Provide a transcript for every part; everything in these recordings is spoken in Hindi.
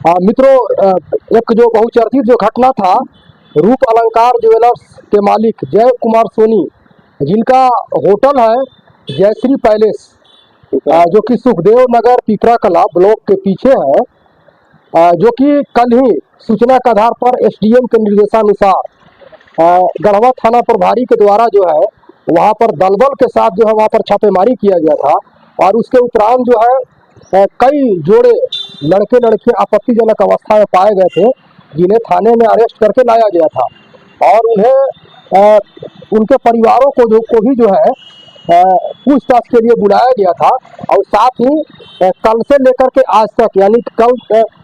मित्रों, एक जो बहुचर्चित जो घटना था, रूप अलंकार ज्वेलर्स के मालिक जय कुमार सोनी, जिनका होटल है जयश्री पैलेस, जो कि सुखदेव नगर पिपरा कला ब्लॉक के पीछे है, जो कि कल ही सूचना के आधार पर एसडीएम के निर्देशानुसार गढ़वा थाना प्रभारी के द्वारा जो है वहां पर दलबल के साथ जो है वहां पर छापेमारी किया गया था। और उसके उपरांत जो है कई जोड़े लड़के लड़के आपत्तिजनक अवस्था में पाए गए थे, जिन्हें थाने में अरेस्ट करके लाया गया था। और उन्हें उनके परिवारों को भी जो है पूछताछ के लिए बुलाया गया था। और साथ ही कल से लेकर के आज तक, यानी कल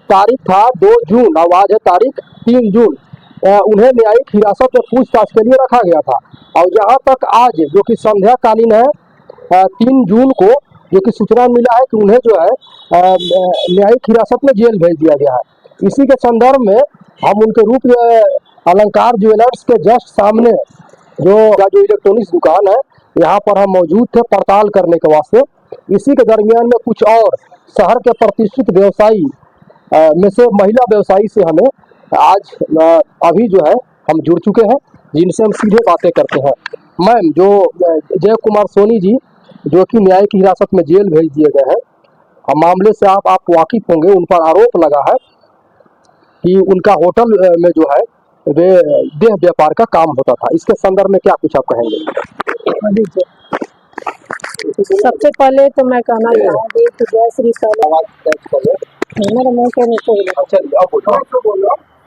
तारीख था 2 जून और आज है तारीख 3 जून, उन्हें न्यायिक हिरासत में पूछताछ के लिए रखा गया था। और जहां तक आज जो कि संध्या कालीन है 3 जून को, जो कि सूचना मिला है कि उन्हें जो है न्यायिक हिरासत में जेल भेज दिया गया है। इसी के संदर्भ में हम उनके रूप अलंकार ज्वेलर्स के जस्ट सामने जो इलेक्ट्रॉनिक्स दुकान है, यहाँ पर हम मौजूद थे पड़ताल करने के वास्ते। इसी के दरमियान में कुछ और शहर के प्रतिष्ठित व्यवसायी में से महिला व्यवसायी से हमें आज अभी जो है हम जुड़ चुके हैं, जिनसे हम सीधे बातें करते हैं। मैम, जो जय कुमार सोनी जी जो कि न्यायिक हिरासत में जेल भेज दिए गए हैं, मामले से आप वाकिफ होंगे। उन पर आरोप लगा है कि उनका होटल में जो है वे देह व्यापार का काम होता था। इसके संदर्भ में क्या कुछ आप कहेंगे? सबसे पहले तो मैं कहना चाहूँगी कि जय श्री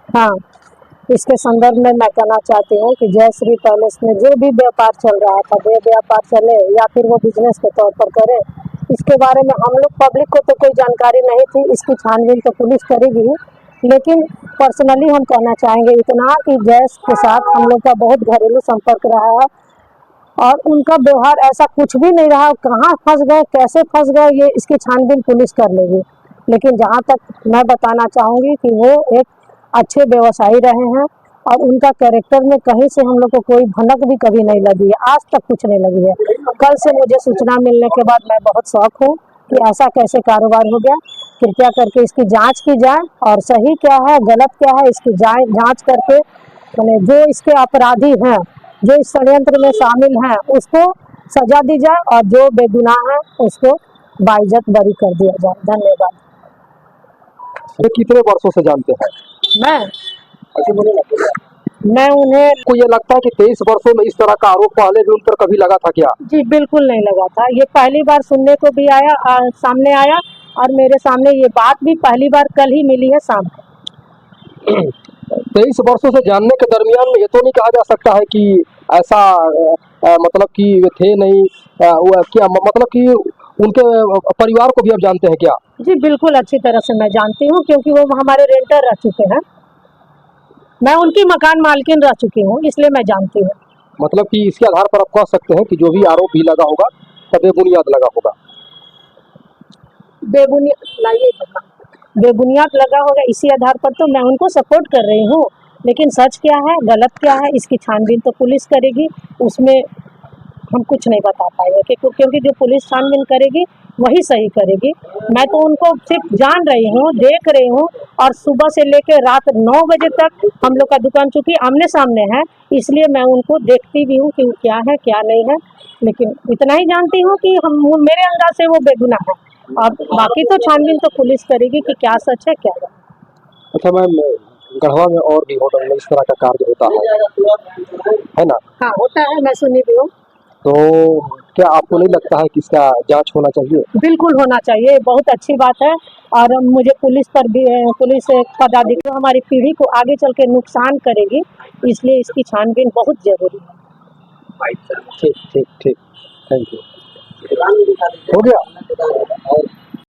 हाँ, इसके संदर्भ में मैं कहना चाहती हूँ कि जय श्री पैलेस में जो भी व्यापार चल रहा था, वे व्यापार चले या फिर वो बिजनेस के तौर पर करे, इसके बारे में हम लोग पब्लिक को तो कोई जानकारी नहीं थी। इसकी छानबीन तो पुलिस करेगी, लेकिन पर्सनली हम कहना चाहेंगे इतना कि जय के साथ हम लोग का बहुत घरेलू संपर्क रहा है और उनका व्यवहार ऐसा कुछ भी नहीं रहा। कहाँ फंस गए, कैसे फंस गए, ये इसकी छानबीन पुलिस कर लेगी। लेकिन जहाँ तक मैं बताना चाहूँगी कि वो एक अच्छे व्यवसायी रहे हैं और उनका कैरेक्टर में कहीं से हम लोग को कोई भनक भी कभी नहीं लगी है, आज तक कुछ नहीं लगी है। कल से मुझे सूचना मिलने के बाद मैं बहुत शौक हूँ कि ऐसा कैसे कारोबार हो गया। कृपया करके इसकी जांच की जाए और सही क्या है गलत क्या है इसकी जांच करके जो इसके अपराधी हैं, जो इस षड्यंत्र में शामिल हैं, उसको सजा दी जाए और जो बेगुनाह है उसको बाइज्जत बरी कर दिया जाए। धन्यवाद। ये कितने वर्षों से जानते हैं? मैं उन्हें को ये लगता है कि 23 वर्षों में इस तरह का आरोप पहले भी उन पर कभी लगा था क्या? जी बिल्कुल नहीं लगा था। ये पहली बार सुनने को भी आया, सामने आया और मेरे सामने ये बात भी पहली बार कल ही मिली है शाम को। 23 वर्षों से जानने के दरमियान में ये तो नहीं कहा जा सकता है कि ऐसा मतलब कि वे थे नहीं, क्या मतलब कि उनके परिवार को भी आप जानते हैं क्या? जी बिल्कुल अच्छी तरह से मैं जानती हूँ, क्योंकि वो हमारे रेंटर रह चुके हैं। मैं उनकी मकान मालकिन रह चुकी हूँ, इसलिए मैं जानती हूँ। मतलब कि इसके आधार पर आप कह सकते हैं कि जो भी आरोप भी लगा होगा तो बेबुनियाद लगा होगा। बेबुनियाद लगा होगा, इसी आधार पर तो मैं उनको सपोर्ट कर रही हूँ। लेकिन सच क्या है गलत क्या है इसकी छानबीन तो पुलिस करेगी, उसमें हम कुछ नहीं बता पाएंगे क्योंकि जो पुलिस छानबीन करेगी वही सही करेगी। मैं तो उनको सिर्फ जान रही हूँ, देख रही हूँ और सुबह से लेकर रात 9 बजे तक हम लोग का दुकान चूंकि आमने सामने है, इसलिए मैं उनको देखती भी हूँ कि क्या है क्या नहीं है। लेकिन इतना ही जानती हूँ कि मेरे अंदाज से वो बेगुनाह है और बाकी तो छानबीन तो पुलिस करेगी कि क्या सच है क्या गलत। अच्छा मैम, गढ़वा में और भी होटल में इस तरह का कार्य होता है ना? हाँ होता है, मैं सुनी भी हूँ। तो क्या आपको नहीं लगता है कि इसका जांच होना चाहिए? बिल्कुल होना चाहिए, बहुत अच्छी बात है। और मुझे पुलिस पर भी, पुलिस पदाधिकारी हमारी पीढ़ी को आगे चल के नुकसान करेगी, इसलिए इसकी छानबीन बहुत जरूरी है। ठीक ठीक ठीक, थैंक यू। हो गया।